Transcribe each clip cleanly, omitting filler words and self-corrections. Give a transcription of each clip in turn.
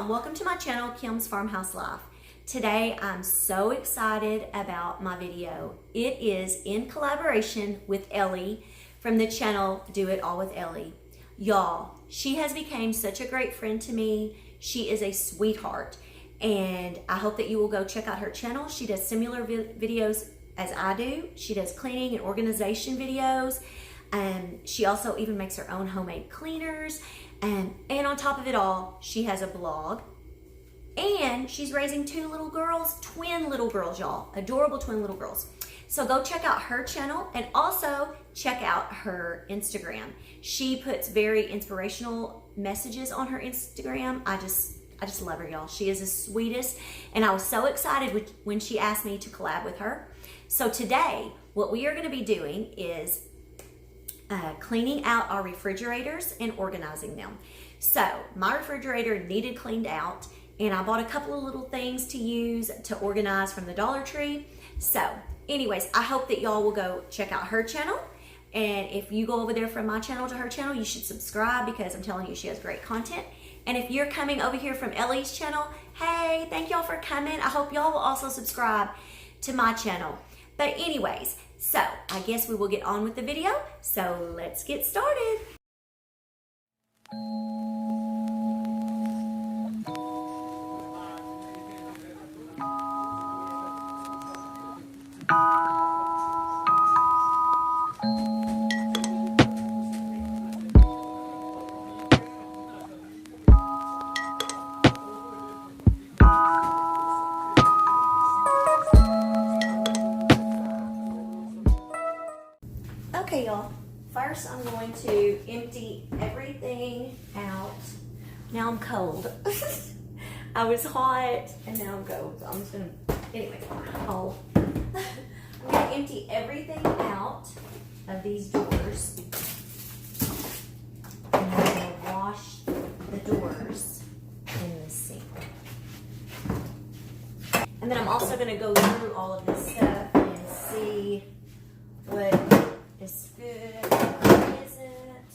y'all, welcome to my channel, Kim's Farmhouse Life. Today I'm so excited about my video. It is in collaboration with Ellie from the channel Do It All with Ellie. Y'all, she has become such a great friend to me. She is a sweetheart and I hope that you will go check out her channel. She does similar videos as I do. She does cleaning and organization videos. She also even makes her own homemade cleaners. And on top of it all, she has a blog. And she's raising two little girls, twin little girls, y'all. Adorable twin little girls. So go check out her channel and also check out her Instagram. She puts very inspirational messages on her Instagram. I just love her, y'all. She is the sweetest. And I was so excited when she asked me to collab with her. So today, what we are gonna be doing is cleaning out our refrigerators and organizing them. So my refrigerator needed cleaned out and I bought a couple of little things to use to organize from the Dollar Tree. So anyways, I hope that y'all will go check out her channel. And if you go over there from my channel to her channel, you should subscribe because I'm telling you, she has great content. And if you're coming over here from Ellie's channel, hey, thank y'all for coming. I hope y'all will also subscribe to my channel. But anyways, so I guess we will get on with the video. So let's get started. Okay, y'all. First, I'm going to empty everything out. Now I'm cold. I was hot and now I'm cold. So I'm just gonna, anyway, I'm gonna empty everything out of these doors. And I'm gonna wash the doors in the sink. And then I'm also gonna go through all of this stuff and see what is good, what isn't.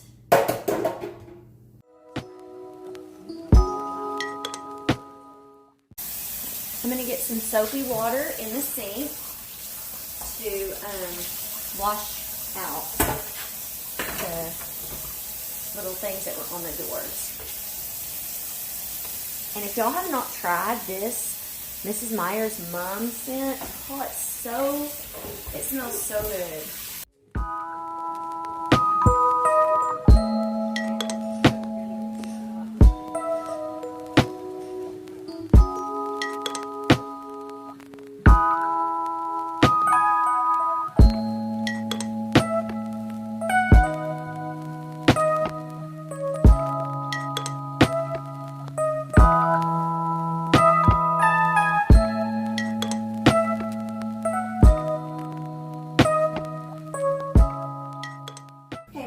I'm going to get some soapy water in the sink to wash out the little things that were on the doors. And if y'all have not tried this Mrs. Meyer's mom scent, oh, it smells so good.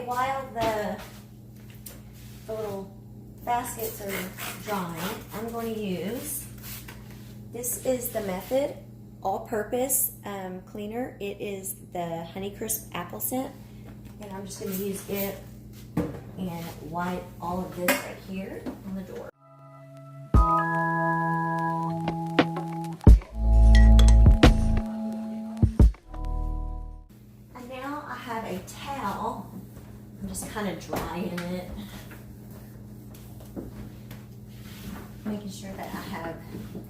While the little baskets are drying, I'm going to use, this is the Method all-purpose cleaner. It is the Honeycrisp apple scent, and I'm just going to use it and wipe all of this right here on the door. And now I have a towel. I'm just kind of drying it. Making sure that I have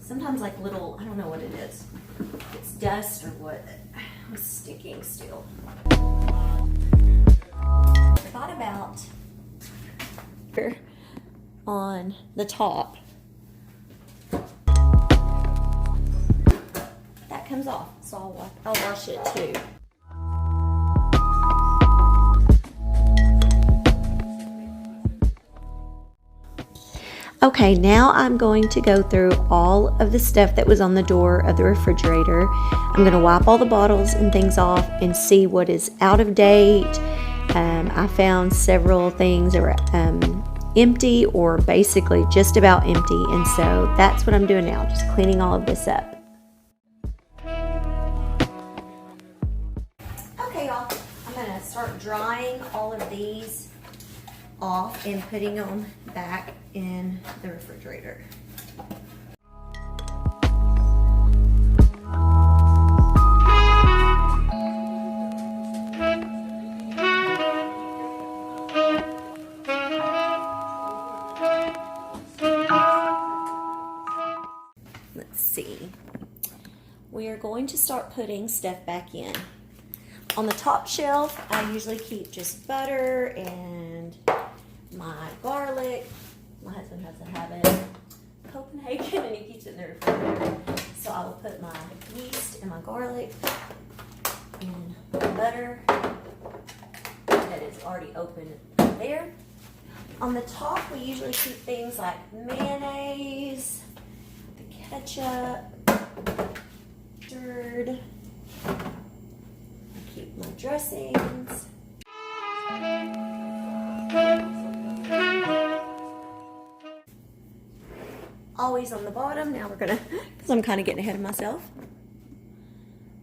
sometimes like little, I don't know what it is. It's dust or what. I'm sticking still. I thought about here on the top. That comes off, so I'll wash it too. Okay, now I'm going to go through all of the stuff that was on the door of the refrigerator. I'm going to wipe all the bottles and things off and see what is out of date. I found several things that were empty or basically just about empty, and so that's what I'm doing now, just cleaning all of this up. Okay, y'all, I'm going to start drying all of these off and putting them back in the refrigerator. Let's see. We are going to start putting stuff back in. On the top shelf, I usually keep just butter and my garlic. My husband has a habit of Copenhagen and he keeps it in the refrigerator. So I will put my yeast and my garlic and butter that is already open there. On the top, we usually keep things like mayonnaise, the ketchup, mustard. I keep my dressings. Always on the bottom. Now we're gonna, because I'm kind of getting ahead of myself.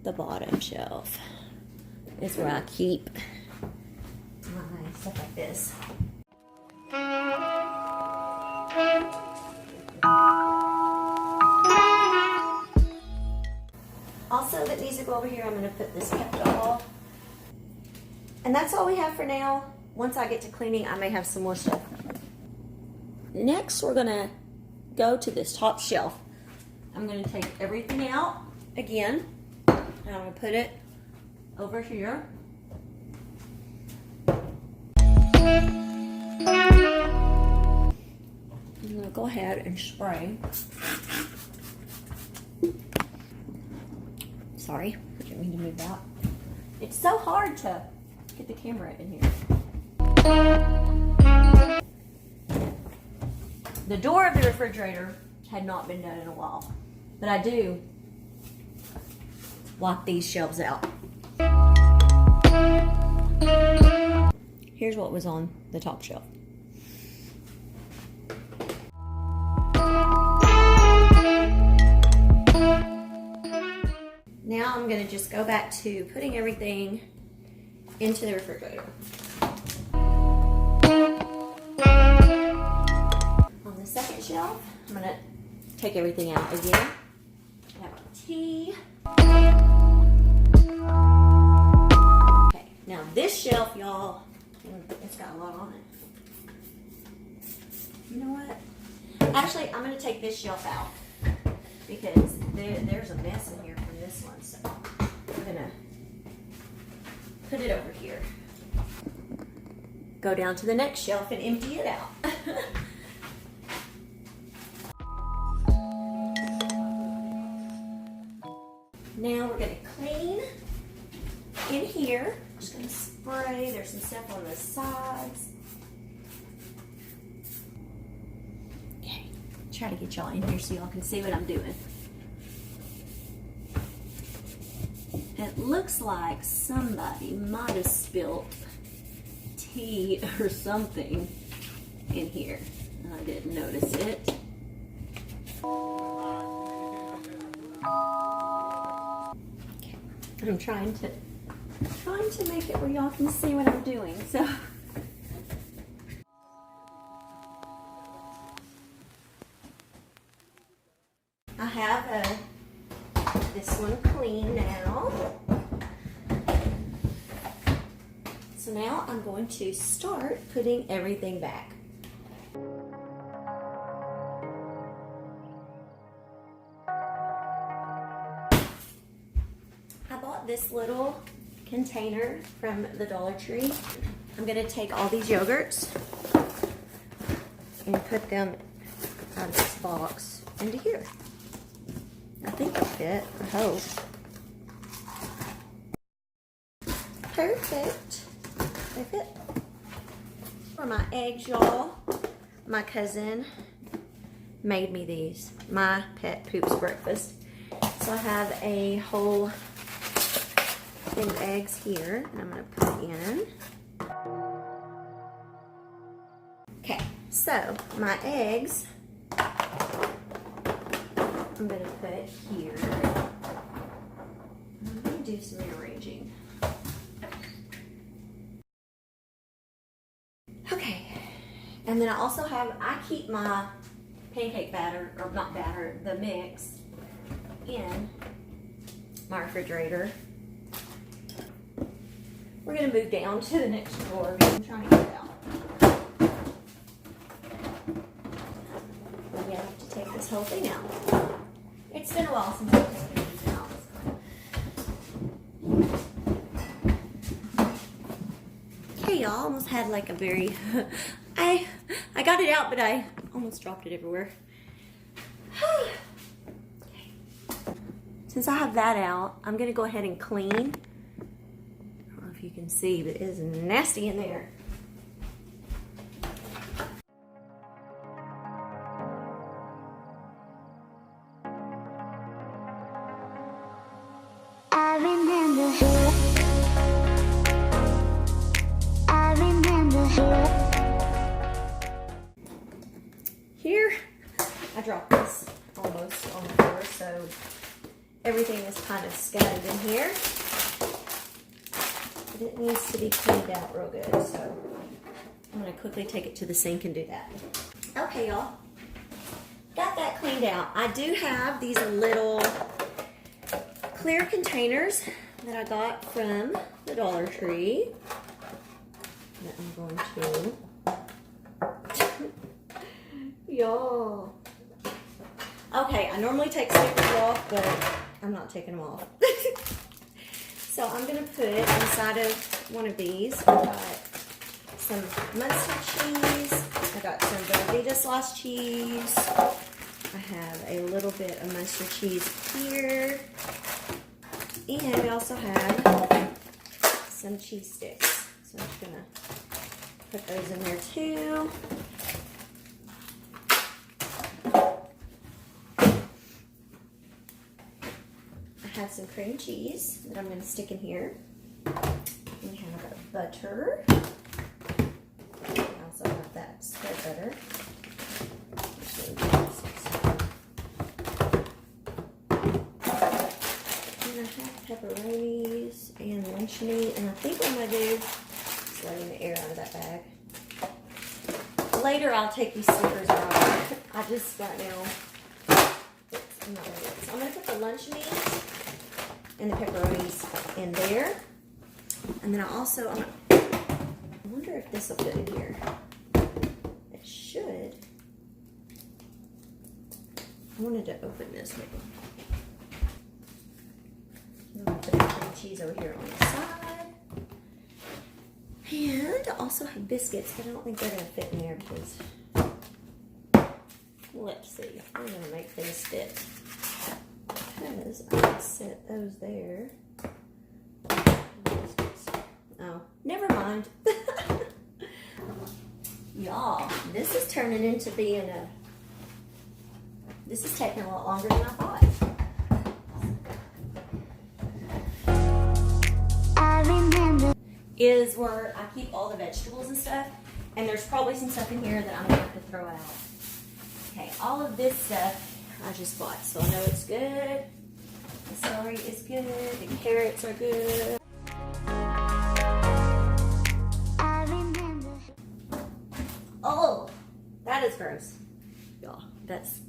The bottom shelf is where I keep my stuff like this. Also, that needs to go over here. I'm going to put this ketchup. And that's all we have for now. Once I get to cleaning, I may have some more stuff. Next, we're going to go to this top shelf. I'm going to take everything out again. And I'm going to put it over here. I'm going to go ahead and spray. Sorry, I didn't mean to move that. It's so hard to get the camera in here. The door of the refrigerator had not been done in a while, but I do wipe these shelves out. Here's what was on the top shelf. Now I'm going to just go back to putting everything into the refrigerator. On the second shelf, I'm going to take everything out again. I have my tea. Okay, now this shelf, y'all, it's got a lot on it. You know what? Actually, I'm going to take this shelf out because there's a mess in here from this one. So I'm going to put it over here. Go down to the next shelf and empty it out. Now we're going to clean in here. I'm just going to spray. There's some stuff on the sides. Okay, try to get y'all in here so y'all can see what I'm doing. It looks like somebody might have spilled tea or something in here. And I didn't notice it. I'm trying to make it where y'all can see what I'm doing. So I have this one clean now. So now I'm going to start putting everything back. This little container from the Dollar Tree. I'm going to take all these yogurts and put them out of this box into here. I think they'll fit. I hope. Perfect. They fit. For my eggs, y'all, my cousin made me these. My pet poops breakfast. So I have a whole thing of eggs here, and I'm going to put in. Okay, so my eggs, I'm going to put here. I'm going to do some rearranging. Okay, and then I also have, I keep my pancake batter, or not batter, the mix in my refrigerator. We're gonna move down to the next drawer. I'm trying to get it out. Maybe I have to take this whole thing out. It's been a while since I've taken these out. Okay, y'all, almost had like a very, I got it out, but I almost dropped it everywhere. Since I have that out, I'm gonna go ahead and clean. I don't know if you can see, but it is nasty in there. Here, I dropped this almost on the floor, so everything is kind of scattered in here. But it needs to be cleaned out real good, so I'm going to quickly take it to the sink and do that. Okay, y'all. Got that cleaned out. I do have these little clear containers that I got from the Dollar Tree that I'm going to... Y'all. Okay, I normally take stickers off, but I'm not taking them off. So I'm going to put inside of one of these, I've got some mustard cheese, I got some Velveeta sliced cheese, I have a little bit of mustard cheese here, and I also have some cheese sticks. So I'm just going to put those in there too. I have some cream cheese that I'm going to stick in here. We have butter. I also have that spread butter. And I have pepperonis and lunch meat. And I think what I'm going to do is letting the air out of that bag. Later I'll take these stickers out. I just got now. I'm not ready yet. So I'm going to put the lunch meat and the pepperonis in there. And then I also, I wonder if this will fit in here. It should. I wanted to open this maybe. I'm going to put the cream cheese over here on the side. And I also have biscuits, but I don't think they're going to fit in there because, let's see, I'm going to make things fit. Because I can set those there. Oh, never mind. Y'all, this is turning into being a... This is taking a lot longer than I thought. Is where I keep all the vegetables and stuff. And there's probably some stuff in here that I'm going to have to throw out. Okay, all of this stuff I just bought, so I know it's good. The celery is good. The carrots are good. Oh, that is gross. Y'all, that's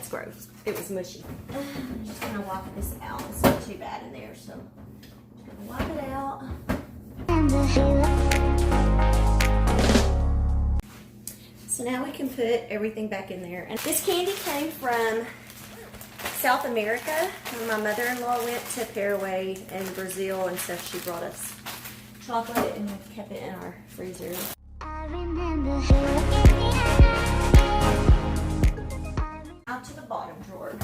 gross. It was mushy. I'm just gonna wipe this out. It's not too bad in there, so I'm just gonna wipe it out. So now we can put everything back in there. And this candy came from South America. When my mother-in-law went to Paraguay and Brazil and stuff, she brought us chocolate and we kept it in our freezer. Out to the bottom drawer.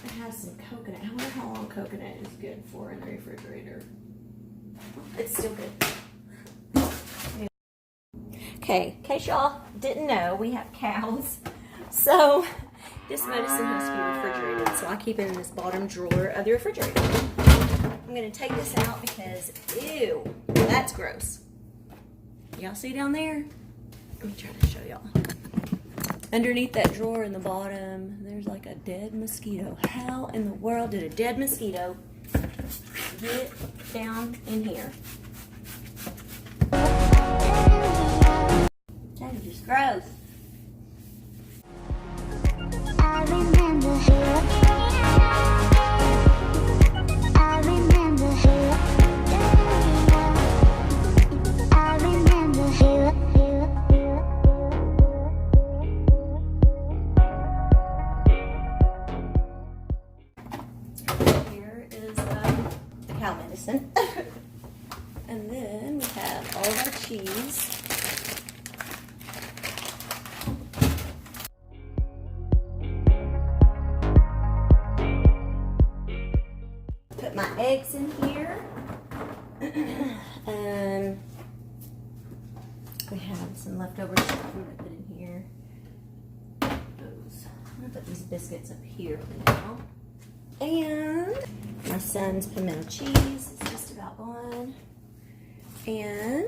It has some coconut. I wonder how long coconut is good for in the refrigerator. It's still good. Okay, in case y'all didn't know, we have cows. So this medicine has to be refrigerated. So I keep it in this bottom drawer of the refrigerator. I'm going to take this out because, ew, that's gross. Y'all see down there? Let me try to show y'all. Underneath that drawer in the bottom, there's like a dead mosquito. How in the world did a dead mosquito get down in here? Okay. You're just gross. I remember her. I remember her. I remember her. Here is the cow medicine. And then we have all of our cheese. Put my eggs in here. We have some leftover stuff I'm going to put in here. I'm going to put these biscuits up here for now. And my son's pimento cheese is just about gone. And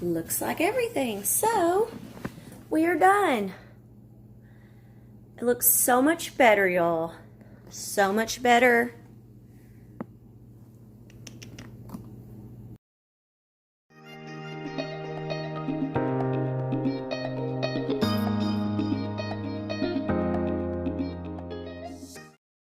looks like everything. So we are done. It looks so much better, y'all. So much better.